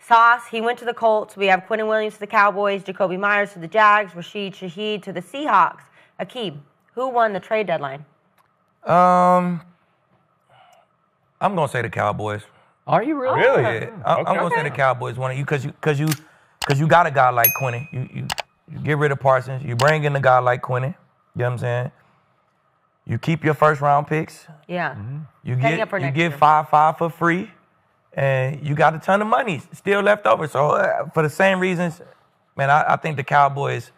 Sauce, he went to the Colts. We have Quinnen Williams to the Cowboys, Jacoby Myers to the Jags, Rashid Shaheed to the Seahawks. Aqib, who won the trade deadline? I'm going to say the Cowboys. Are you really? Really? Yeah. I'm going to say the Cowboys won it because you got a guy like Quinnen. You get rid of Parsons. You bring in a guy like Quinnen. You know what I'm saying? You keep your first-round picks. Yeah. Mm-hmm. You get 5 for free. And you got a ton of money still left over. So for the same reasons, man, I think the Cowboys,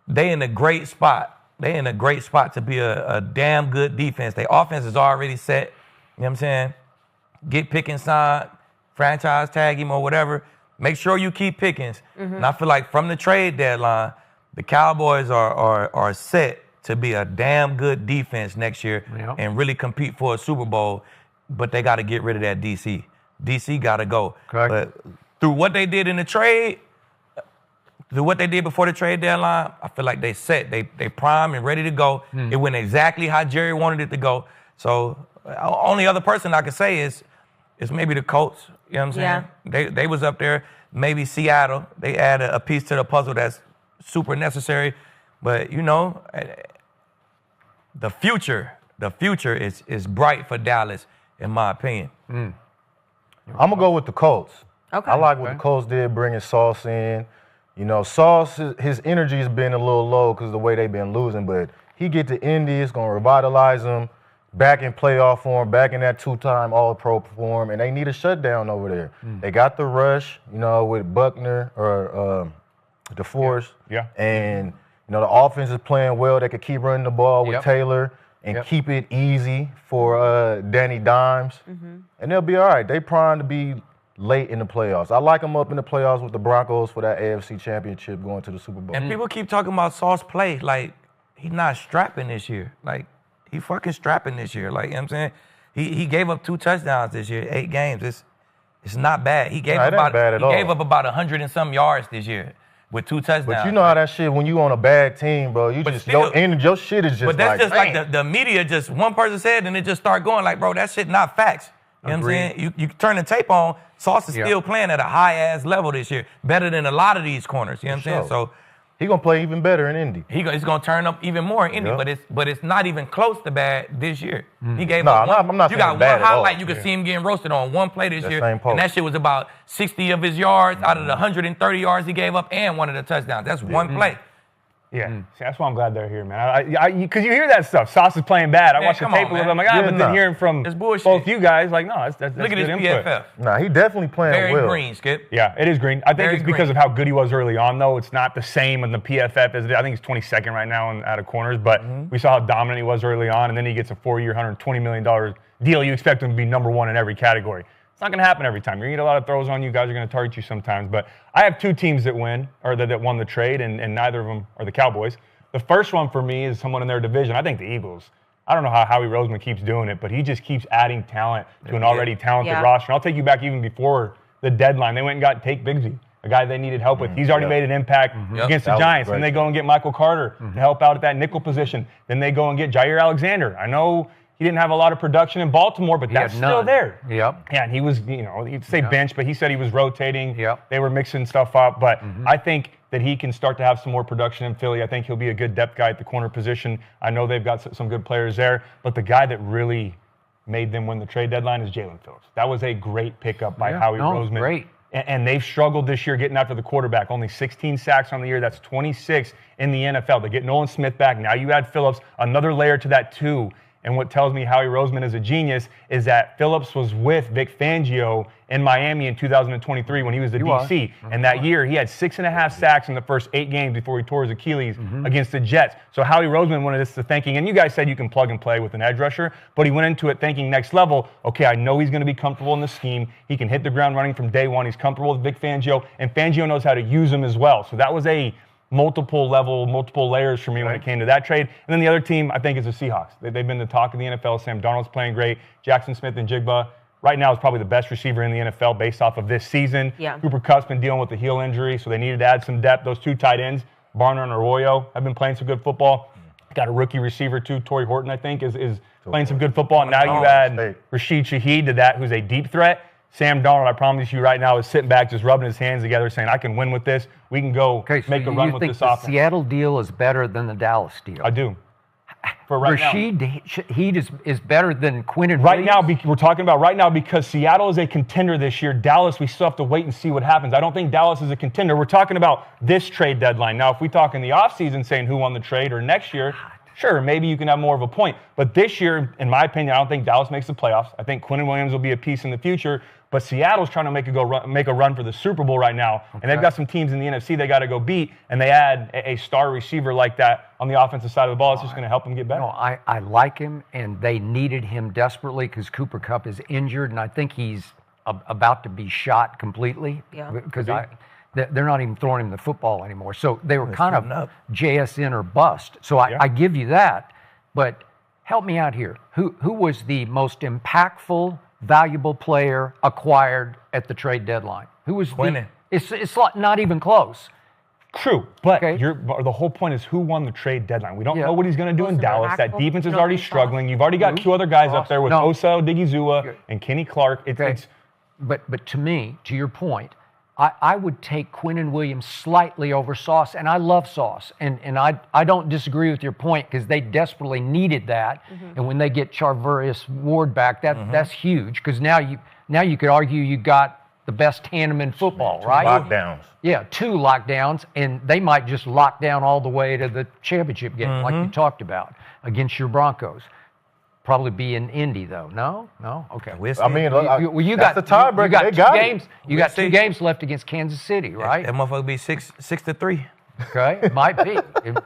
they in a great spot. They in a great spot to be a damn good defense. Their offense is already set. You know what I'm saying? Get Pickens signed, franchise tag him or whatever. Make sure you keep Pickens. Mm-hmm. And I feel like from the trade deadline, the Cowboys are set to be a damn good defense next year and really compete for a Super Bowl. But they got to get rid of that DC. DC got to go. Correct. But through what they did in the trade, through what they did before the trade deadline, I feel like they set. They primed and ready to go. It went exactly how Jerry wanted it to go. So only other person I could say is maybe the Colts. You know what I'm saying? They was up there. Maybe Seattle. They added a piece to the puzzle that's super necessary. But, the future is bright for Dallas, in my opinion. I'm going to go with the Colts. Okay. I like what the Colts did, bringing Sauce in. Sauce, his energy has been a little low because of the way they've been losing, but he get to Indy, it's going to revitalize him, back in playoff form, back in that 2-time All-Pro form, and they need a shutdown over there. They got the rush, with Buckner or DeForest. Yeah. And, the offense is playing well. They could keep running the ball with Taylor and keep it easy for Danny Dimes. And they'll be all right. They primed to be late in the playoffs. I like them up in the playoffs with the Broncos for that AFC Championship going to the Super Bowl. And people keep talking about Sauce play like he's not strapping this year. Like, he fucking strapping this year. Like, you know what I'm saying? He gave up 2 touchdowns this year, 8 games. It's not bad. He gave up about 100 and some yards this year with 2 touchdowns. But you know how that shit, when you on a bad team, bro, your shit is just but that's just like the media just, one person said, and it just start going like, bro, that shit not facts. You know what I'm saying? You turn the tape on, Sauce is still playing at a high-ass level this year, better than a lot of these corners. You know what I'm saying? So he going to play even better in Indy. He's going to turn up even more in Indy, but it's not even close to bad this year. He gave I'm not you saying got bad one highlight, at all. you could see him getting roasted on one play this year, same post. and that shit was about 60 of his yards out of the 130 yards he gave up and one of the touchdowns. That's one play. Yeah, see, that's why I'm glad they're here, man. Because you hear that stuff. Sauce is playing bad. I watch the tape a little bit. I'm like, but then hearing from both you guys, like, no, that's Look at good his input. PFF. Nah, he definitely playing Very well. green, Skip. Yeah, it is green. I think Very it's because green. of how good he was early on, though. It's not the same in the PFF as I think he's 22nd right now out of corners, but we saw how dominant he was early on, and then he gets a 4-year, $120 million deal. You expect him to be number one in every category. It's not going to happen every time. You're going to get a lot of throws on you. Guys are going to target you sometimes. But I have 2 teams that win, or that won the trade, and neither of them are the Cowboys. The first one for me is someone in their division. I think the Eagles. I don't know how Howie Roseman keeps doing it, but he just keeps adding talent to an already talented roster. And I'll take you back even before the deadline. They went and got Tate Bigsby, a guy they needed help with. He's already made an impact against the Giants. Then they go and get Michael Carter to help out at that nickel position. Then they go and get Jair Alexander. I know he didn't have a lot of production in Baltimore, but that's still there. Yep. Yeah, and he was, he'd say bench, but he said he was rotating. They were mixing stuff up. But I think that he can start to have some more production in Philly. I think he'll be a good depth guy at the corner position. I know they've got some good players there, but the guy that really made them win the trade deadline is Jalen Phillips. That was a great pickup by Howie Roseman. Great. And they've struggled this year getting after the quarterback. Only 16 sacks on the year. That's 26 in the NFL. They get Nolan Smith back. Now you add Phillips, another layer to that too. And what tells me Howie Roseman is a genius is that Phillips was with Vic Fangio in Miami in 2023 when he was the DC. And that year, he had 6.5 sacks in the first 8 games before he tore his Achilles against the Jets. So Howie Roseman wanted us to thinking, and you guys said you can plug and play with an edge rusher, but he went into it thinking next level, okay, I know he's going to be comfortable in the scheme. He can hit the ground running from day one. He's comfortable with Vic Fangio, and Fangio knows how to use him as well. So that was a multiple layers for me when it came to that trade. And then the other team, I think, is the Seahawks. They've been the talk of the NFL. Sam Darnold's playing great. Jackson Smith and Jigba right now is probably the best receiver in the NFL based off of this season. Yeah. Cooper Kupp's been dealing with the heel injury, so they needed to add some depth. Those 2 tight ends, Barner and Arroyo, have been playing some good football. Got a rookie receiver, too. Torrey Horton, I think, is playing some good football. And now you add Rashid Shaheed to that, who's a deep threat. Sam Darnold, I promise you right now, is sitting back just rubbing his hands together saying, I can win with this. We can go make a run with this offense. You think the Seattle deal is better than the Dallas deal? I do. For right Rashid Shaheed is better than Quinnen Williams? Right now, we're talking about right now because Seattle is a contender this year. Dallas, we still have to wait and see what happens. I don't think Dallas is a contender. We're talking about this trade deadline. Now, if we talk in the offseason saying who won the trade or next year, sure, maybe you can have more of a point. But this year, in my opinion, I don't think Dallas makes the playoffs. I think Quinnen Williams will be a piece in the future. But Seattle's trying to make a run for the Super Bowl right now. Okay. And they've got some teams in the NFC they got to go beat. And they add a star receiver like that on the offensive side of the ball. It's just going to help them get better. No, I like him, and they needed him desperately because Cooper Kupp is injured, and I think he's about to be shot completely. Yeah. Because they're not even throwing him the football anymore. So they were kind of JSN or bust. So I give you that. But help me out here. Who was the most impactful, valuable player acquired at the trade deadline? Who was Quinnen? It's not even close. True, but the whole point is who won the trade deadline. We don't know what he's going to do in Dallas. That defense is already struggling. You've already got two other guys up there with Osa Odigizua and Kenny Clark. But to me, to your point, I would take Quinnen Williams slightly over Sauce, and I love Sauce, and I don't disagree with your point because they desperately needed that, and when they get Charvarius Ward back, that's huge because now you could argue you got the best tandem in football, right? Lockdowns. Yeah, 2 lockdowns, and they might just lock down all the way to the championship game, like you talked about against your Broncos. Probably be in Indy though. No, okay. I mean, you got the tiebreaker. You got 2 games. You got 2 games left against Kansas City, right? That motherfucker be 6-3. Okay, it might be.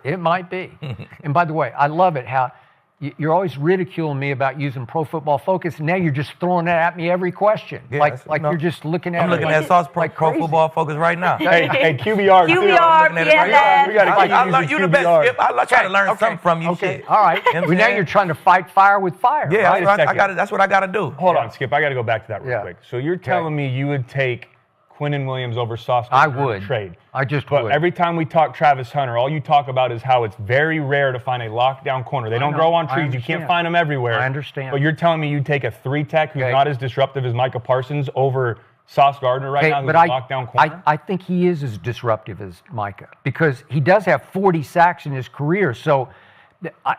It might be. And by the way, I love it how you're always ridiculing me about using Pro Football Focus, and now you're just throwing it at me every question. Yeah, you're just looking at I'm looking at Sauce Pro Football Focus right now. Hey, QBR. QBR, yeah. We got to you the best, Skip. I try to learn something from you. Okay, all right. Now you're trying to fight fire with fire. Yeah, right? that's what I got to do. Hold on, Skip. I got to go back to that real quick. So you're telling me you would take Quinnen Williams over Sauce Gardner I would. Trade. I just but would. Every time we talk Travis Hunter, all you talk about is how it's very rare to find a lockdown corner. They don't grow on trees. You can't find them everywhere. I understand. But you're telling me you'd take a 3-tech who's not as disruptive as Micah Parsons over Sauce Gardner right now, who's a lockdown corner? I think he is as disruptive as Micah because he does have 40 sacks in his career. So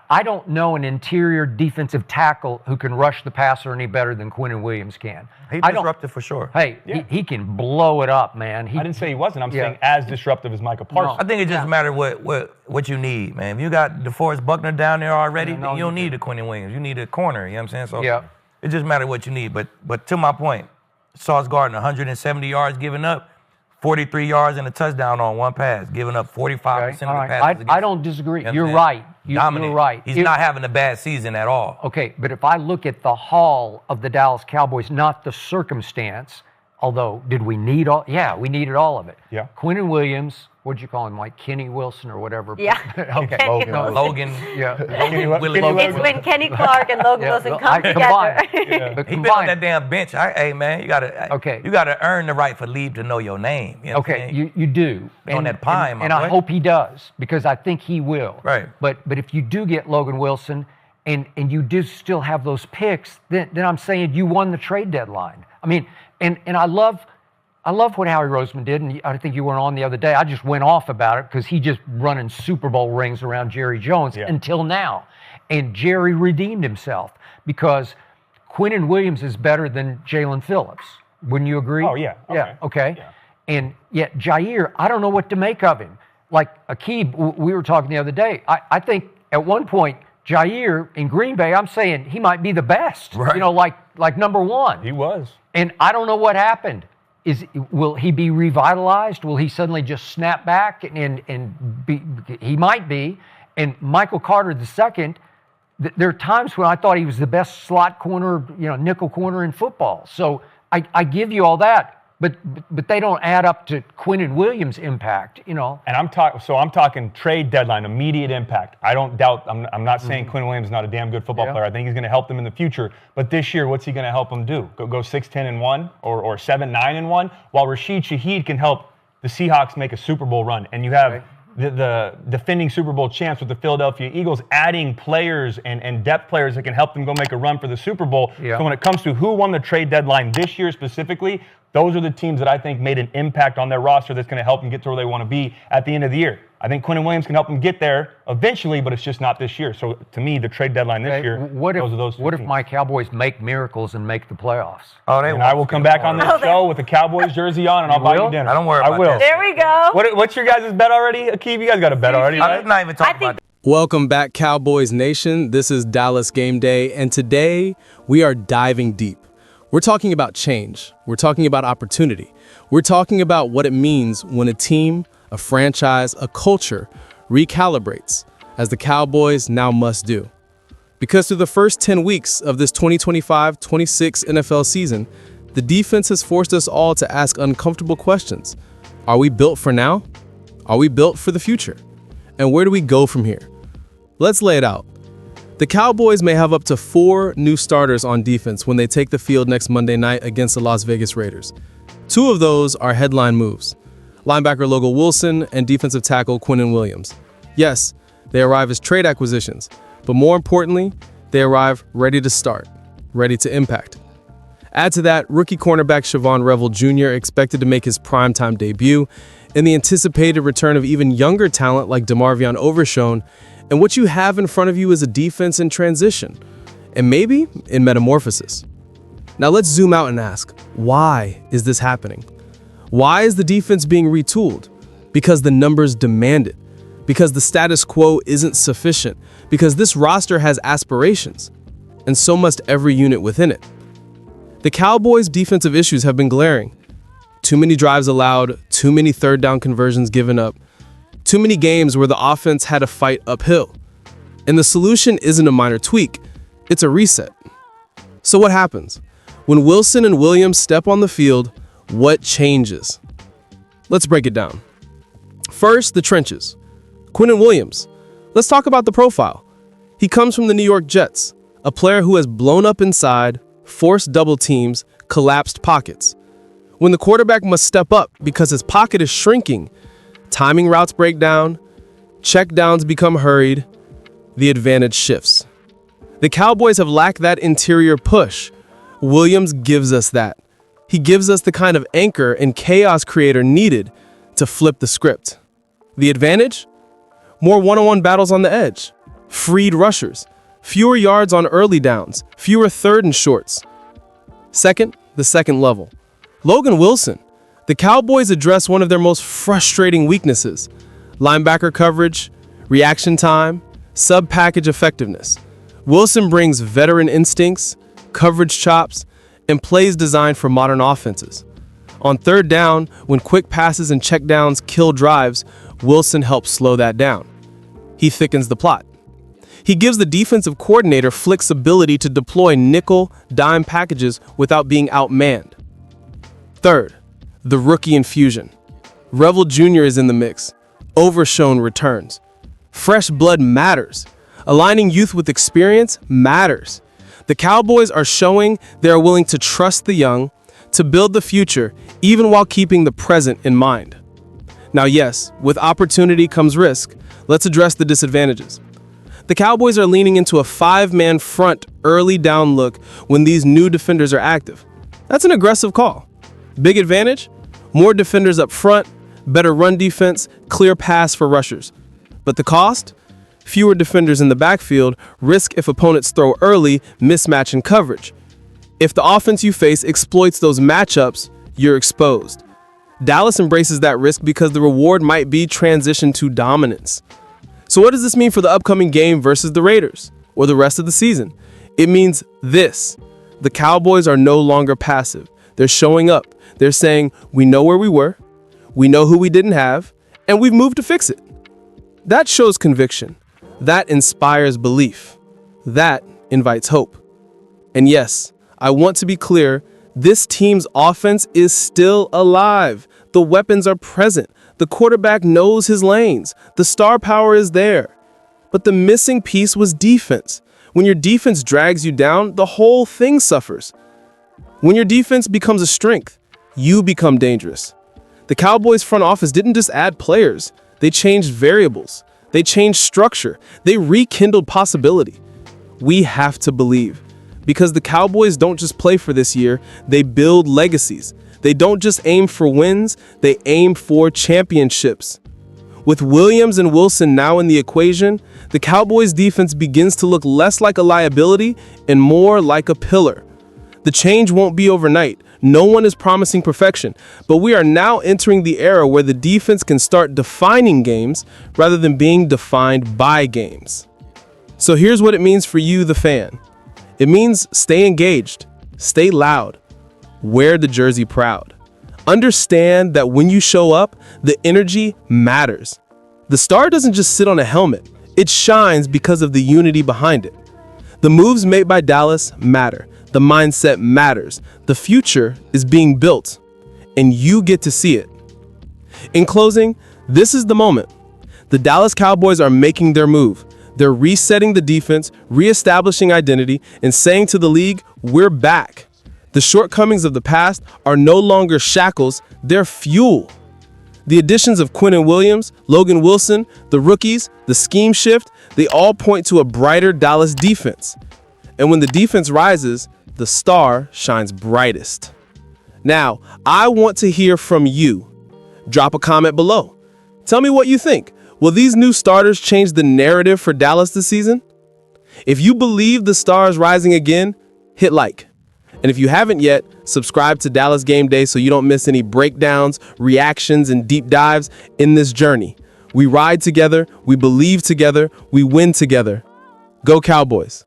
I don't know an interior defensive tackle who can rush the passer any better than Quinnen Williams can. He's disruptive for sure. Hey, he can blow it up, man. I didn't say he wasn't. I'm saying as disruptive as Micah Parsons. I think it just matters what you need, man. If you got DeForest Buckner down there already, then you don't need a Quinnen Williams. You need a corner, you know what I'm saying? So it just matters what you need. But to my point, Sauce Gardner, 170 yards given up, 43 yards and a touchdown on 1 pass, giving up 45% of the passes. I don't disagree. You're right. You're right. He's not having a bad season at all. Okay, but if I look at the haul of the Dallas Cowboys, not the circumstance, although did we need all? Yeah, we needed all of it. Yeah. Quinnen Williams, what'd you call him, like Kenny Wilson or whatever? Yeah. Okay. Logan. Yeah. It's when Kenny Clark and Logan Wilson come together. He been on that damn bench. Hey, man, you gotta earn the right for leave to know your name. You know you do. On that pine, and I hope he does because I think he will. Right. But if you do get Logan Wilson and you do still have those picks, then I'm saying you won the trade deadline. I mean, and I love what Howie Roseman did, and I think you were on the other day. I just went off about it because he just running Super Bowl rings around Jerry Jones until now. And Jerry redeemed himself because Quinnen Williams is better than Jalen Phillips. Wouldn't you agree? Oh, yeah. Okay. Yeah. And yet Jair, I don't know what to make of him. Like Aqib, we were talking the other day. I think at one point, Jair in Green Bay, I'm saying he might be the best. Right. You know, like number 1. He was. And I don't know what happened. Will he be revitalized? Will he suddenly just snap back and be? He might be. And Michael Carter II, there are times when I thought he was the best slot corner, nickel corner in football. So I give you all that. But they don't add up to Quinnen Williams' impact, And I'm talking trade deadline, immediate impact. I don't doubt. I'm not saying Quinnen Williams is not a damn good football player. I think he's going to help them in the future. But this year, what's he going to help them do? Go 6-10-1 or 7-9-1? While Rashid Shaheed can help the Seahawks make a Super Bowl run, and you have the defending Super Bowl champs with the Philadelphia Eagles, adding players and depth players that can help them go make a run for the Super Bowl. Yeah. So when it comes to who won the trade deadline this year specifically, those are the teams that I think made an impact on their roster that's going to help them get to where they want to be at the end of the year. I think Quinnen Williams can help them get there eventually, but it's just not this year. So to me, the trade deadline this year, what if my Cowboys make miracles and make the playoffs? Oh, And I will come back on this show with a Cowboys jersey on, and I'll buy you dinner. I don't worry about that. There we go. What's your guys' bet already, Akeem? You guys got a bet already, right? I'm not even talking about that. Welcome back, Cowboys Nation. This is Dallas Game Day, and today we are diving deep. We're talking about change. We're talking about opportunity. We're talking about what it means when a team, a franchise, a culture recalibrates, as the Cowboys now must do. Because through the first 10 weeks of this 2025-26 NFL season, the defense has forced us all to ask uncomfortable questions. Are we built for now? Are we built for the future? And where do we go from here? Let's lay it out. The Cowboys may have up to 4 new starters on defense when they take the field next Monday night against the Las Vegas Raiders. 2 of those are headline moves: linebacker Logan Wilson and defensive tackle Quinnen Williams. Yes, they arrive as trade acquisitions, but more importantly, they arrive ready to start, ready to impact. Add to that, rookie cornerback Siobhan Revel Jr. expected to make his primetime debut, and the anticipated return of even younger talent like DeMarvion Overshown, and what you have in front of you is a defense in transition, and maybe in metamorphosis. Now let's zoom out and ask, why is this happening? Why is the defense being retooled? Because the numbers demand it. Because the status quo isn't sufficient. Because this roster has aspirations. And so must every unit within it. The Cowboys' defensive issues have been glaring. Too many drives allowed, too many third down conversions given up, too many games where the offense had to fight uphill. And the solution isn't a minor tweak, it's a reset. So what happens? When Wilson and Williams step on the field, what changes? Let's break it down. First, the trenches. Quinnen Williams. Let's talk about the profile. He comes from the New York Jets, a player who has blown up inside, forced double teams, collapsed pockets. When the quarterback must step up because his pocket is shrinking, timing routes break down, check downs become hurried, the advantage shifts. The Cowboys have lacked that interior push. Williams gives us that. He gives us the kind of anchor and chaos creator needed to flip the script. The advantage? More one-on-one battles on the edge, freed rushers, fewer yards on early downs, fewer third and shorts. Second, the second level. Logan Wilson. The Cowboys address one of their most frustrating weaknesses: linebacker coverage, reaction time, sub-package effectiveness. Wilson brings veteran instincts, coverage chops, and plays designed for modern offenses. On third down, when quick passes and checkdowns kill drives, Wilson helps slow that down. He thickens the plot. He gives the defensive coordinator flexibility to deploy nickel, dime packages without being outmanned. Third, the rookie infusion. Revel Jr. is in the mix. Overshown returns. Fresh blood matters. Aligning youth with experience matters. The Cowboys are showing they are willing to trust the young, to build the future, even while keeping the present in mind. Now, yes, with opportunity comes risk. Let's address the disadvantages. The Cowboys are leaning into a 5-man front early down look when these new defenders are active. That's an aggressive call. Big advantage? More defenders up front, better run defense, clear pass for rushers. But the cost? Fewer defenders in the backfield, risk if opponents throw early, mismatch in coverage. If the offense you face exploits those matchups, you're exposed. Dallas embraces that risk because the reward might be transition to dominance. So what does this mean for the upcoming game versus the Raiders, or the rest of the season? It means this: the Cowboys are no longer passive. They're showing up. They're saying, we know where we were, we know who we didn't have, and we've moved to fix it. That shows conviction. That inspires belief. That invites hope. And yes, I want to be clear, this team's offense is still alive. The weapons are present. The quarterback knows his lanes. The star power is there. But the missing piece was defense. When your defense drags you down, the whole thing suffers. When your defense becomes a strength, you become dangerous. The Cowboys front office didn't just add players, They changed variables. They changed structure. They rekindled possibility. We have to believe. Because the Cowboys don't just play for this year, they build legacies. They don't just aim for wins, they aim for championships. With Williams and Wilson now in the equation, the Cowboys defense begins to look less like a liability and more like a pillar. The change won't be overnight. No one is promising perfection, but we are now entering the era where the defense can start defining games rather than being defined by games. So here's what it means for you, the fan. It means stay engaged, stay loud, wear the jersey proud. Understand that when you show up, the energy matters. The star doesn't just sit on a helmet, it shines because of the unity behind it. The moves made by Dallas matter. The mindset matters. The future is being built, and you get to see it. In closing, this is the moment. The Dallas Cowboys are making their move. They're resetting the defense, reestablishing identity, and saying to the league, we're back. The shortcomings of the past are no longer shackles, they're fuel. The additions of Quinnen Williams, Logan Wilson, the rookies, the scheme shift, they all point to a brighter Dallas defense. And when the defense rises, the star shines brightest. Now, I want to hear from you. Drop a comment below. Tell me what you think. Will these new starters change the narrative for Dallas this season? If you believe the star is rising again, hit like. And if you haven't yet, subscribe to Dallas Game Day so you don't miss any breakdowns, reactions, and deep dives in this journey. We ride together, we believe together, we win together. Go Cowboys!